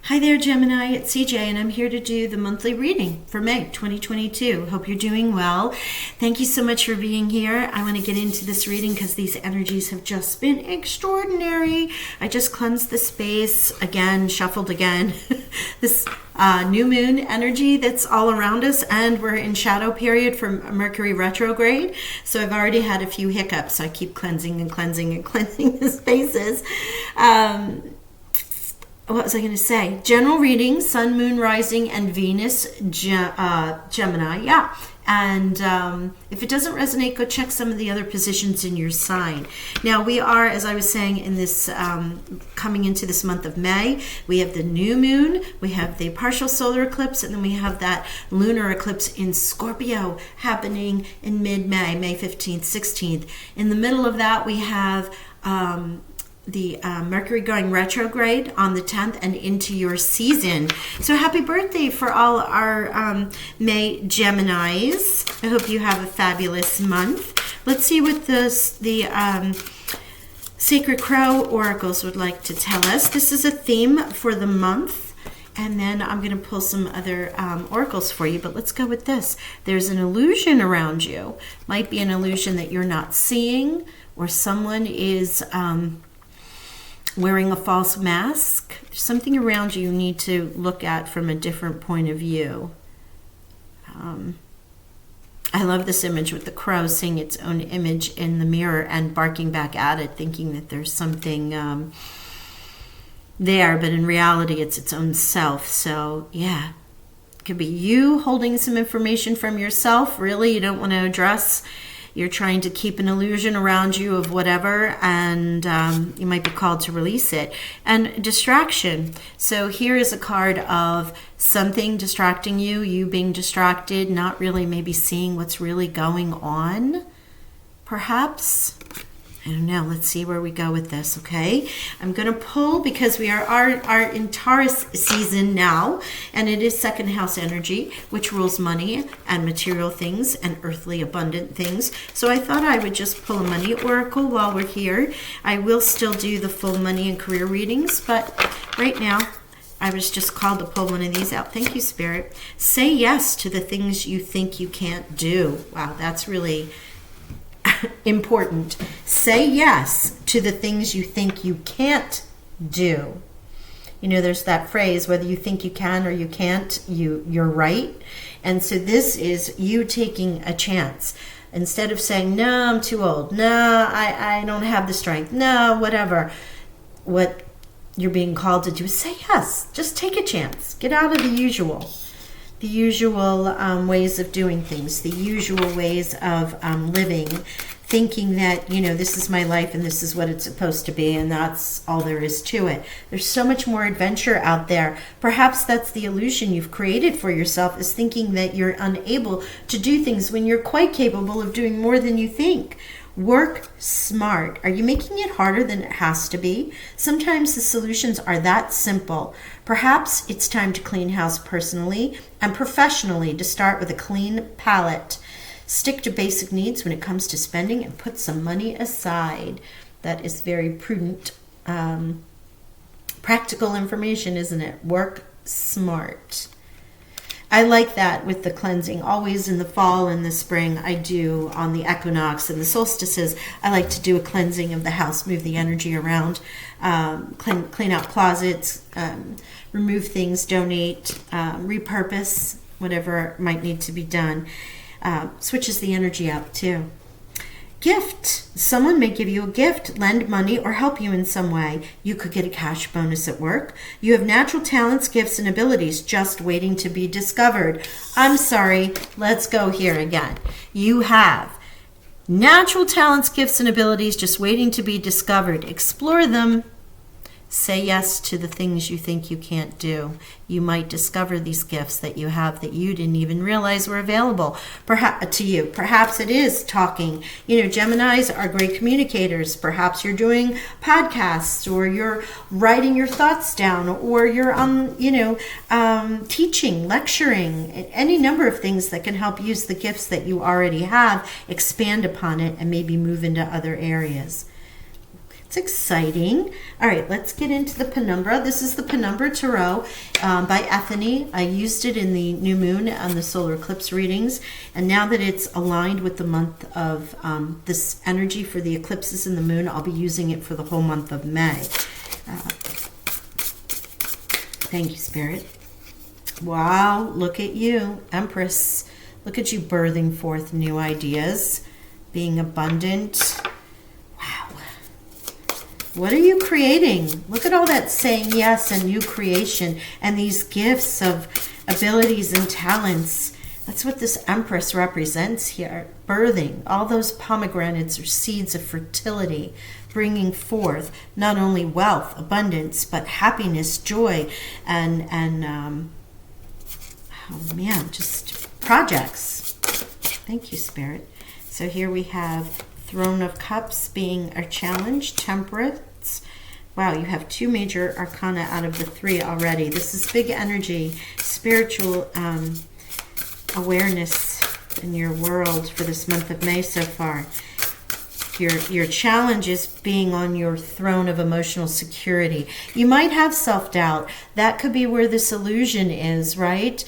Hi there, Gemini. It's CJ, and I'm here to do the monthly reading for May 2022. Hope you're doing well. Thank you so much for being here. I want to get into this reading because these energies have just been extraordinary. I just cleansed the space again, shuffled again. This new moon energy that's all around us, and we're in shadow period for Mercury retrograde. So I've already had a few hiccups. So I keep cleansing and cleansing and cleansing the spaces. What was I going to say? General reading, Sun, Moon, Rising, and Venus, Gemini. Yeah. And if it doesn't resonate, go check some of the other positions in your sign. Now, we are, as I was saying, in this coming into this month of May, we have the new moon, we have the partial solar eclipse, and then we have that lunar eclipse in Scorpio happening in mid-May, May 15th, 16th. In the middle of that, we have the Mercury going retrograde on the 10th and into your season. So happy birthday for all our May Geminis. I hope you have a fabulous month. Let's see what the Sacred Crow Oracles would like to tell us. This is a theme for the month. And then I'm going to pull some other oracles for you, but let's go with this. There's an illusion around you. Might be an illusion that you're not seeing, or someone is wearing a false mask. There's something around you need to look at from a different point of view. I love this image with the crow seeing its own image in the mirror and barking back at it, thinking that there's something there, but in reality it's its own self. So yeah, it could be you holding some information from yourself, really, you don't want to address. You're trying to keep an illusion around you of whatever, and you might be called to release it. And distraction. So here is a card of something distracting you, you being distracted, not really maybe seeing what's really going on, perhaps. I don't know. Let's see where we go with this, okay? I'm going to pull because we are in Taurus season now, and it is second house energy, which rules money and material things and earthly abundant things. So I thought I would just pull a money oracle while we're here. I will still do the full money and career readings, but right now I was just called to pull one of these out. Thank you, Spirit. Say yes to the things you think you can't do. Wow, that's really important. Say yes to the things you think you can't do. You know, there's that phrase, whether you think you can or you can't, you're right. And so this is you taking a chance. Instead of saying, no, I'm too old. No, I don't have the strength. No, whatever. What you're being called to do is say yes. Just take a chance. Get out of the usual ways of doing things, the usual ways of living, thinking that, you know, this is my life and this is what it's supposed to be, and that's all there is to it. There's so much more adventure out there. Perhaps that's the illusion you've created for yourself, is thinking that you're unable to do things when you're quite capable of doing more than you think. Work smart. Are you making it harder than it has to be? Sometimes the solutions are that simple. Perhaps it's time to clean house personally and professionally, to start with a clean palette. Stick to basic needs when it comes to spending and put some money aside. That is very prudent, practical information, isn't it? Work smart. I like that with the cleansing. Always in the fall and the spring, I do on the equinox and the solstices, I like to do a cleansing of the house, move the energy around, clean out closets, remove things, donate, repurpose, whatever might need to be done. Switches the energy up too. Gift. Someone may give you a gift, lend money, or help you in some way. You could get a cash bonus at work. You have natural talents, gifts, and abilities just waiting to be discovered. I'm sorry. Let's go here again. You have natural talents, gifts, and abilities just waiting to be discovered. Explore them. Say yes to the things you think you can't do. You might discover these gifts that you have that you didn't even realize were available to you. Perhaps it is talking. You know, Geminis are great communicators. Perhaps you're doing podcasts, or you're writing your thoughts down, or you're on, teaching, lecturing, any number of things that can help use the gifts that you already have, expand upon it, and maybe move into other areas. It's exciting. All right, let's get into the Penumbra. This is the Penumbra Tarot by Ethany. I used it in the new moon on the solar eclipse readings. And now that it's aligned with the month of this energy for the eclipses in the moon, I'll be using it for the whole month of May. Thank you, Spirit. Wow, look at you, Empress. Look at you birthing forth new ideas, being abundant. Wow. What are you creating? Look at all that saying yes and new creation and these gifts of abilities and talents. That's what this Empress represents here. Birthing all those pomegranates or seeds of fertility, bringing forth not only wealth, abundance, but happiness, joy, and oh man, just projects. Thank you, Spirit. So here we have Throne of Cups being our challenge, Temperance. Wow, you have 2 major arcana out of the 3 already. This is big energy, spiritual awareness in your world for this month of May so far. Your challenge is being on your throne of emotional security. You might have self-doubt. That could be where this illusion is, right?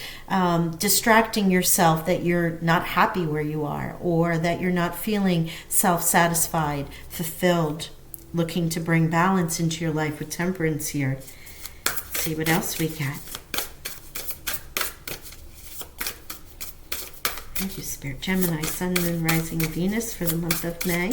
Distracting yourself that you're not happy where you are, or that you're not feeling self-satisfied, fulfilled, looking to bring balance into your life with Temperance here. Let's see what else we got. Thank you, Spirit. Gemini, Sun, Moon, Rising, Venus for the month of May.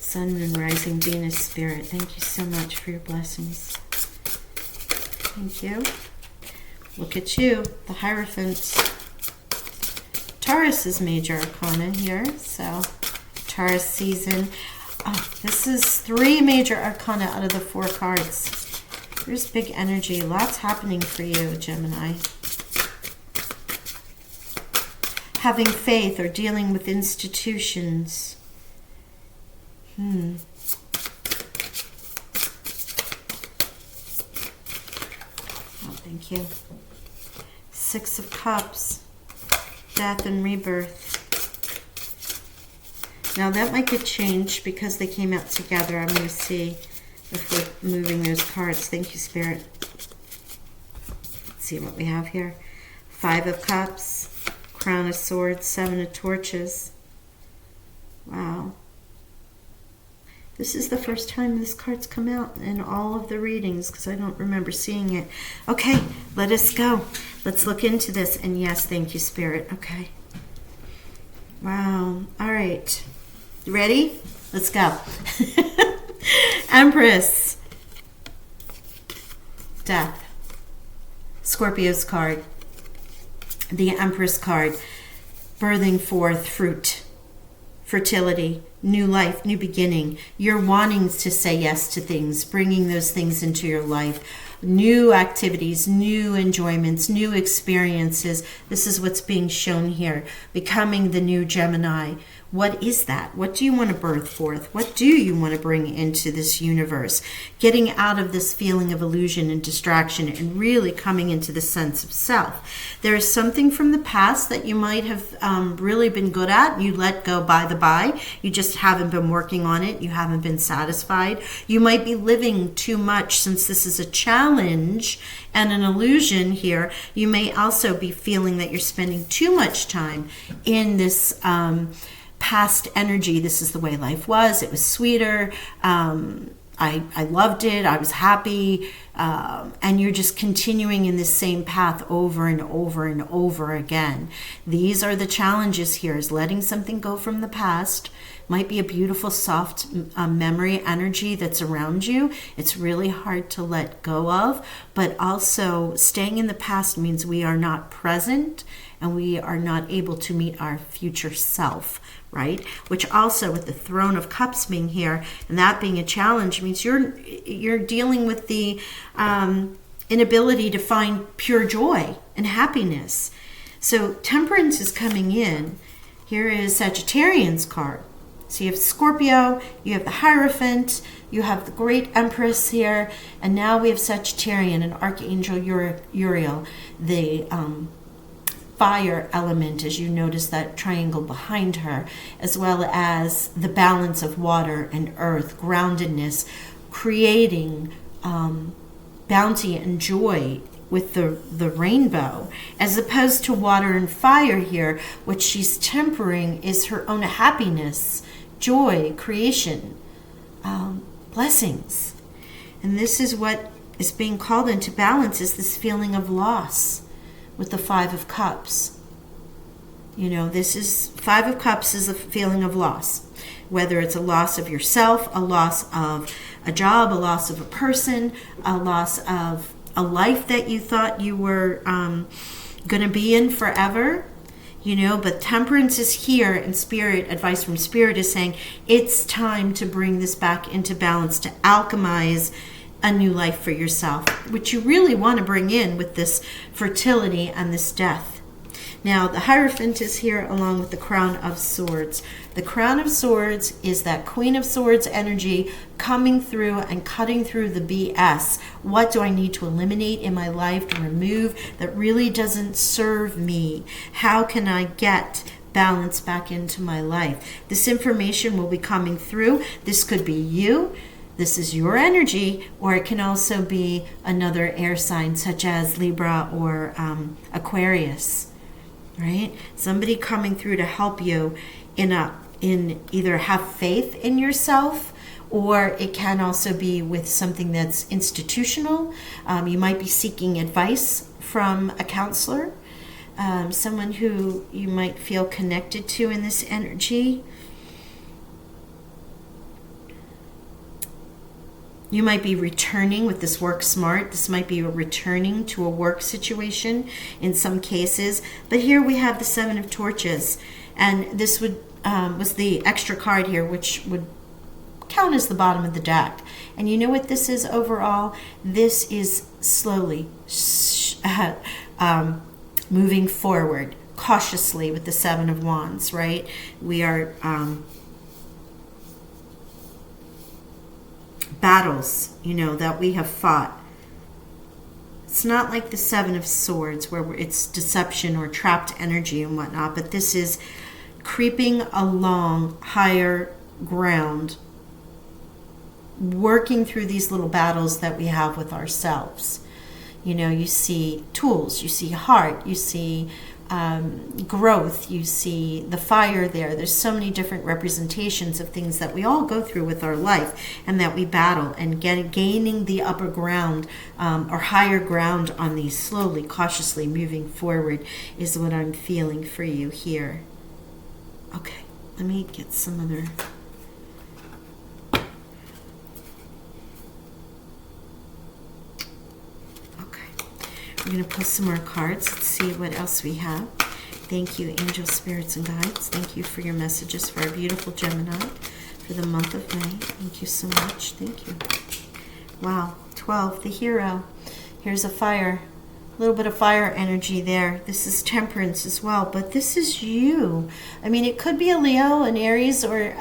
Sun, Moon, Rising, Venus, Spirit. Thank you so much for your blessings. Thank you. Look at you, the Hierophant. Taurus is major arcana here, so Taurus season. Oh, this is 3 major arcana out of the 4 cards. There's big energy. Lots happening for you, Gemini. Having faith or dealing with institutions. Oh, thank you. 6 of Cups. Death and rebirth. Now that might get changed because they came out together. I'm going to see if we're moving those cards. Thank you, Spirit. Let's see what we have here. 5 of Cups, Crown of Swords, 7 of Torches. Wow. This is the first time this card's come out in all of the readings because I don't remember seeing it. Okay, let us go. Let's look into this. And yes, thank you, Spirit. Okay. Wow. All right. You ready? Let's go. Empress. Death. Scorpio's card. The Empress card. Birthing forth fruit. Fertility, new life, new beginning. You're wanting to say yes to things, bringing those things into your life. New activities, new enjoyments, new experiences. This is what's being shown here. Becoming the new Gemini. What is that? What do you want to birth forth? What do you want to bring into this universe? Getting out of this feeling of illusion and distraction and really coming into the sense of self. There is something from the past that you might have really been good at. You let go by the by. You just haven't been working on it. You haven't been satisfied. You might be living too much since this is a challenge and an illusion here. You may also be feeling that you're spending too much time in this past energy. This is the way life was. It was sweeter. I loved it. I was happy. And you're just continuing in this same path over and over and over again. These are the challenges here, is letting something go from the past. Might be a beautiful, soft memory energy that's around you. It's really hard to let go of, but also staying in the past means we are not present and we are not able to meet our future self, right? Which also, with the Throne of Cups being here and that being a challenge, means you're dealing with the inability to find pure joy and happiness. So Temperance is coming in. Here is Sagittarian's card. So you have Scorpio, you have the Hierophant, you have the Great Empress here, and now we have Sagittarian and Archangel Uriel, the fire element, as you notice that triangle behind her, as well as the balance of water and earth, groundedness, creating bounty and joy with the rainbow, as opposed to water and fire here. What she's tempering is her own happiness, joy, creation, blessings. And this is what is being called into balance, is this feeling of loss with the Five of Cups. You know, this is Five of Cups is a feeling of loss, whether it's a loss of yourself, a loss of a job, a loss of a person, a loss of a life that you thought you were going to be in forever. You know, but temperance is here, and spirit, advice from spirit is saying it's time to bring this back into balance, to alchemize a new life for yourself, which you really want to bring in with this fertility and this death. Now, the Hierophant is here along with the Crown of Swords. The Crown of Swords is that Queen of Swords energy coming through and cutting through the BS. What do I need to eliminate in my life, to remove, that really doesn't serve me? How can I get balance back into my life? This information will be coming through. This could be you. This is your energy, or it can also be another air sign such as Libra or Aquarius. Right? Somebody coming through to help you in either have faith in yourself, or it can also be with something that's institutional. You might be seeking advice from a counselor, someone who you might feel connected to in this energy. You might be returning with this work smart. This might be returning to a work situation in some cases. But here we have the Seven of Torches. And this was the extra card here, which would count as the bottom of the deck. And you know what this is overall? This is slowly moving forward, cautiously, with the Seven of Wands, right? We are... battles, you know, that we have fought. It's not like the Seven of Swords where it's deception or trapped energy and whatnot, but this is creeping along higher ground, working through these little battles that we have with ourselves. You know, you see tools, you see heart, you see growth, you see the fire there. There's so many different representations of things that we all go through with our life and that we battle, and gaining the upper ground or higher ground on these, slowly, cautiously moving forward, is what I'm feeling for you here. Okay, let me get some other... I'm going to pull some more cards. Let's see what else we have. Thank you, angels, spirits, and guides. Thank you for your messages for our beautiful Gemini for the month of May. Thank you so much. Thank you. Wow. 12, the Hero. Here's a fire. A little bit of fire energy there. This is temperance as well, but this is you. I mean, it could be a Leo, an Aries, or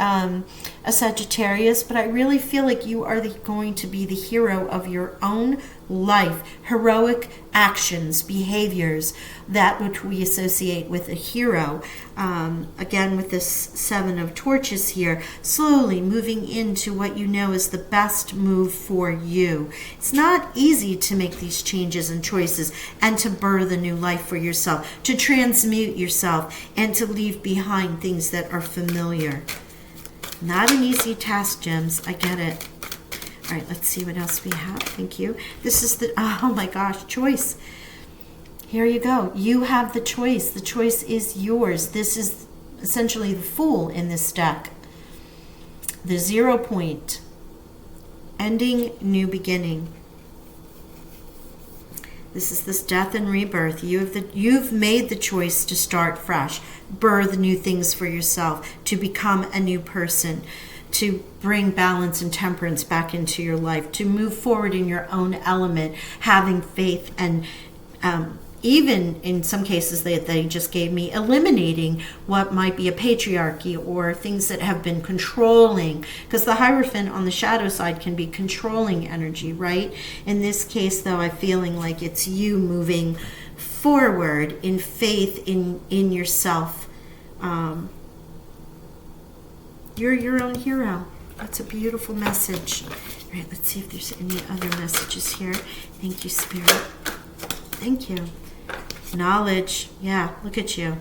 a Sagittarius, but I really feel like you are going to be the hero of your own life. Heroic actions, behaviors, that which we associate with a hero. Again, with this Seven of Torches here, slowly moving into what you know is the best move for you. It's not easy to make these changes and choices and to birth a new life for yourself, to transmute yourself, and to leave behind things that are familiar. Not an easy task, Gems. I get it. All right, let's see what else we have. Thank you. This is the, oh my gosh, choice. Here you go. You have the choice. The choice is yours. This is essentially the Fool in this deck. The 0 point. Ending, new beginning. This is this death and rebirth. You've made the choice to start fresh, birth new things for yourself, to become a new person, to bring balance and temperance back into your life, to move forward in your own element, having faith and even in some cases they just gave me eliminating what might be a patriarchy or things that have been controlling, because the Hierophant on the shadow side can be controlling energy, right? In this case, though, I'm feeling like it's you moving forward in faith in yourself. You're your own hero. That's a beautiful message. All right, let's see if there's any other messages here. Thank you, Spirit. Thank you. Knowledge. Yeah, look at you.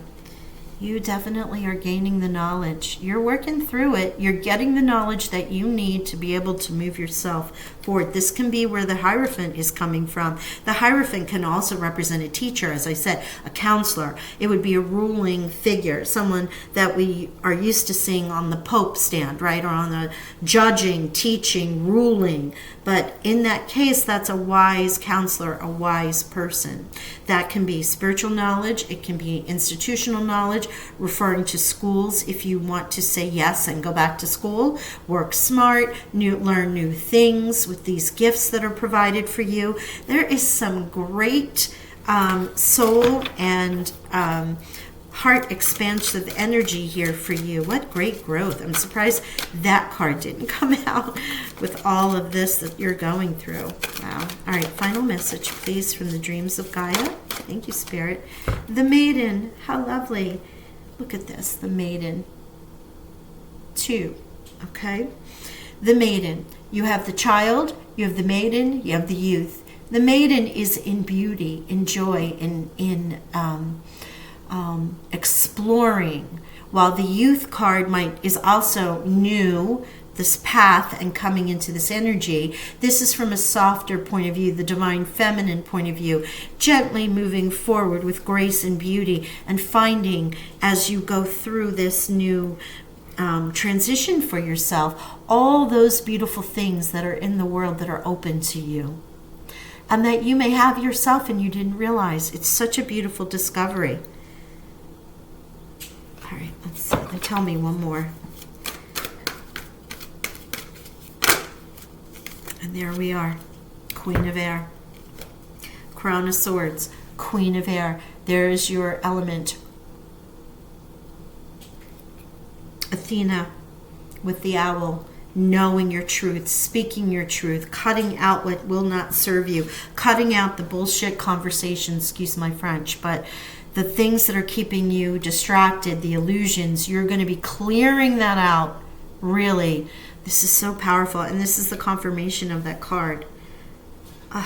You definitely are gaining the knowledge. You're working through it. You're getting the knowledge that you need to be able to move yourself forward. This can be where the Hierophant is coming from. The Hierophant can also represent a teacher, as I said, a counselor. It would be a ruling figure, someone that we are used to seeing on the Pope stand, right? Or on the judging, teaching, ruling. But in that case, that's a wise counselor, a wise person. That can be spiritual knowledge. It can be institutional knowledge, referring to schools if you want to say yes and go back to school. Work smart, learn new things with these gifts that are provided for you. There is some great soul and heart expansive energy here for you. What great growth. I'm surprised that card didn't come out with all of this that you're going through. Wow. All right, final message, please, from the Dreams of Gaia. Thank you, Spirit. The Maiden. How lovely. Look at this, the Maiden. 2, okay? The Maiden. You have the child, you have the Maiden, you have the youth. The Maiden is in beauty, in joy, in exploring, while the youth card is also new, this path and coming into this energy. This is from a softer point of view, the divine feminine point of view, gently moving forward with grace and beauty, and finding as you go through this new transition for yourself, all those beautiful things that are in the world that are open to you, and that you may have yourself and you didn't realize. It's such a beautiful discovery. All right, let's see. They tell me one more. And there we are. Queen of Air. Crown of Swords. Queen of Air. There is your element. Athena with the owl. Knowing your truth, speaking your truth, cutting out what will not serve you, cutting out the bullshit conversations, excuse my French, but the things that are keeping you distracted, the illusions, you're going to be clearing that out. Really, this is so powerful, and this is the confirmation of that card.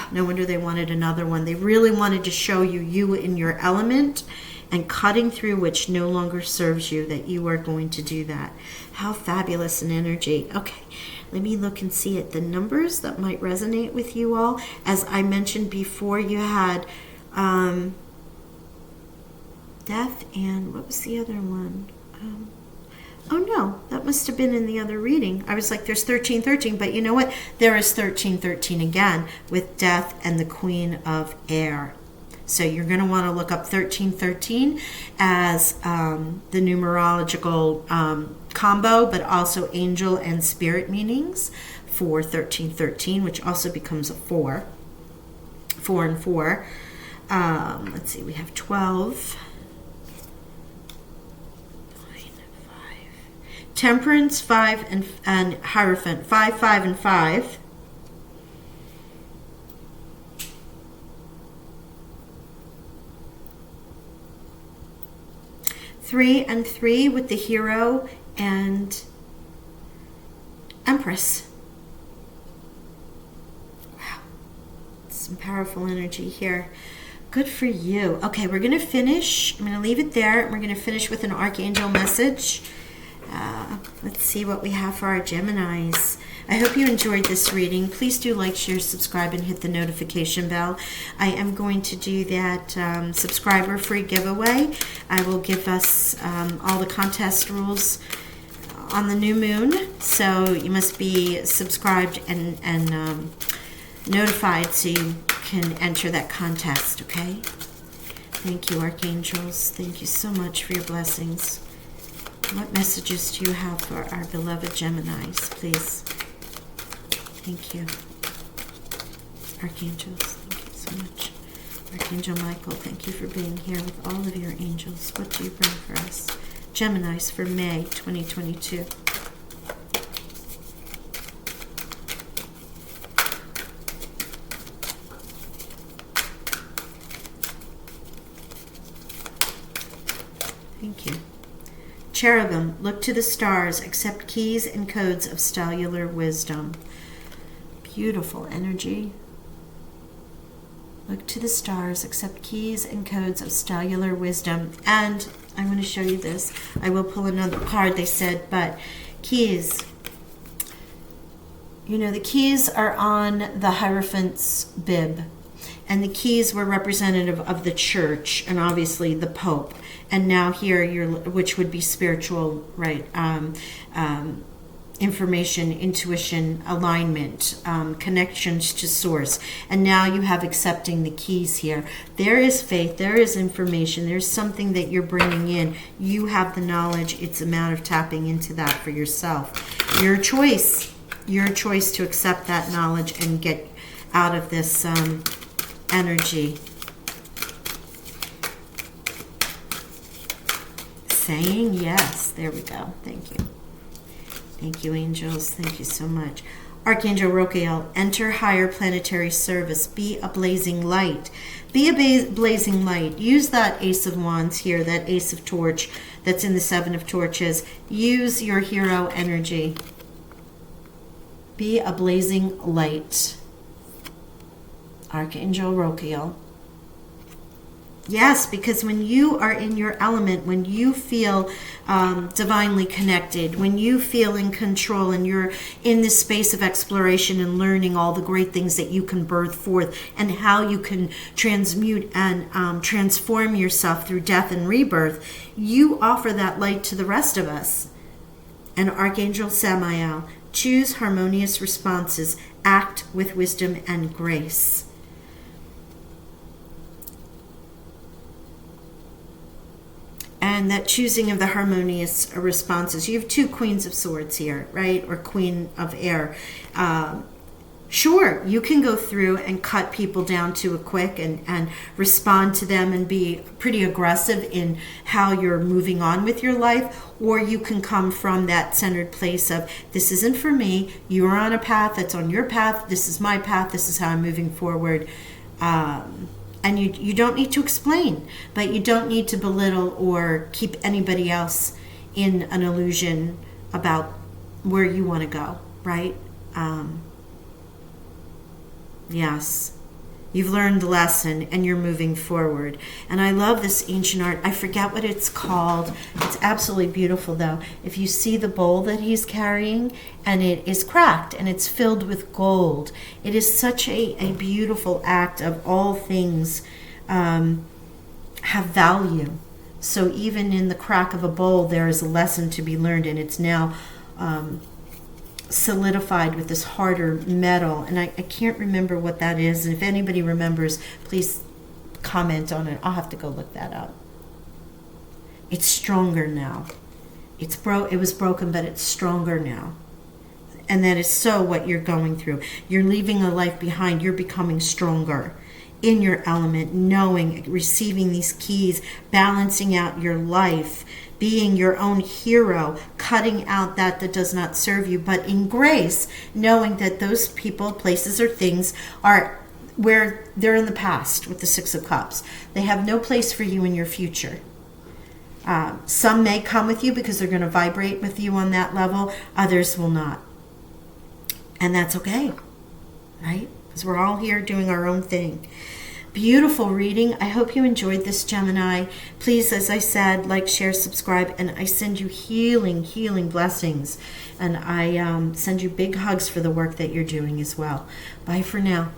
No wonder they wanted another one. They really wanted to show you in your element and cutting through which no longer serves you, that you are going to do that. How fabulous an energy. Okay, let me look and see at the numbers that might resonate with you all. As I mentioned before, you had death and what was the other one? Oh no, that must have been in the other reading. I was like, there's 1313, but you know what? There is 1313 again with death and the Queen of Air. So you're going to want to look up 1313 as the numerological combo, but also angel and spirit meanings for 1313, which also becomes a 4. 4 and 4. Let's see, we have 12. 9, 5. Temperance, 5, and Hierophant, 5, 5, and 5. Three and 3 with the Hero and Empress. Wow. Some powerful energy here. Good for you. Okay, we're going to finish. I'm going to leave it there. We're going to finish with an Archangel message. Let's see what we have for our Geminis. I hope you enjoyed this reading. Please do like, share, subscribe, and hit the notification bell. I am going to do that subscriber free giveaway. I will give us all the contest rules on the new moon. So you must be subscribed and notified so you can enter that contest, okay? Thank you, Archangels. Thank you so much for your blessings. What messages do you have for our beloved Geminis, please? Thank you. Archangels, thank you so much. Archangel Michael, thank you for being here with all of your angels. What do you bring for us? Geminis for May 2022. Thank you. Cherubim, look to the stars, accept keys and codes of stellar wisdom. Beautiful energy. Look to the stars, accept keys and codes of stellar wisdom. And I'm going to show you this. I will pull another card, they said, but keys. You know, the keys are on the Hierophant's bib. And the keys were representative of the church and obviously the Pope. And now here, which would be spiritual, right? Information, intuition, alignment, connections to source. And now you have accepting the keys here. There is faith, there is information, there's something that you're bringing in. You have the knowledge. It's a matter of tapping into that for yourself. Your choice to accept that knowledge and get out of this energy. Saying yes. There we go. Thank you. Thank you, angels. Thank you so much. Archangel Uriel, enter higher planetary service. Be a blazing light. Be a blazing light. Use that Ace of Wands here, that Ace of Torch that's in the Seven of Torches. Use your hero energy. Be a blazing light. Archangel Uriel. Yes, because when you are in your element, when you feel divinely connected, when you feel in control and you're in this space of exploration and learning all the great things that you can birth forth and how you can transmute and transform yourself through death and rebirth, you offer that light to the rest of us. And Archangel Samael, choose harmonious responses, act with wisdom and grace. And that choosing of the harmonious responses. You have two Queens of Swords here, right? Or Queen of Air. Sure, you can go through and cut people down to a quick and respond to them and be pretty aggressive in how you're moving on with your life. Or you can come from that centered place of, this isn't for me. You are on a path that's on your path. This is my path. This is how I'm moving forward. And you don't need to explain, but you don't need to belittle or keep anybody else in an illusion about where you want to go, right? Yes. You've learned the lesson and you're moving forward. And I love this ancient art. I forget what it's called. It's absolutely beautiful, though. If you see the bowl that he's carrying, and it is cracked and it's filled with gold, it is such a beautiful act of all things have value. So even in the crack of a bowl, there is a lesson to be learned, and it's now solidified with this harder metal, and I can't remember what that is, and if anybody remembers, please comment on it. I'll have to go look that up. It's stronger now. It was broken, but it's stronger now. And that is so what you're going through. You're leaving a life behind. You're becoming stronger in your element, knowing, receiving these keys, balancing out your life, being your own hero, cutting out that does not serve you, but in grace, knowing that those people, places, or things are where they're in the past with the Six of Cups. They have no place for you in your future. Some may come with you because they're going to vibrate with you on that level. Others will not. And that's okay, right? Because we're all here doing our own thing. Beautiful reading. I hope you enjoyed this, Gemini. Please, as I said, like, share, subscribe, and I send you healing blessings. And I send you big hugs for the work that you're doing as well. Bye for now.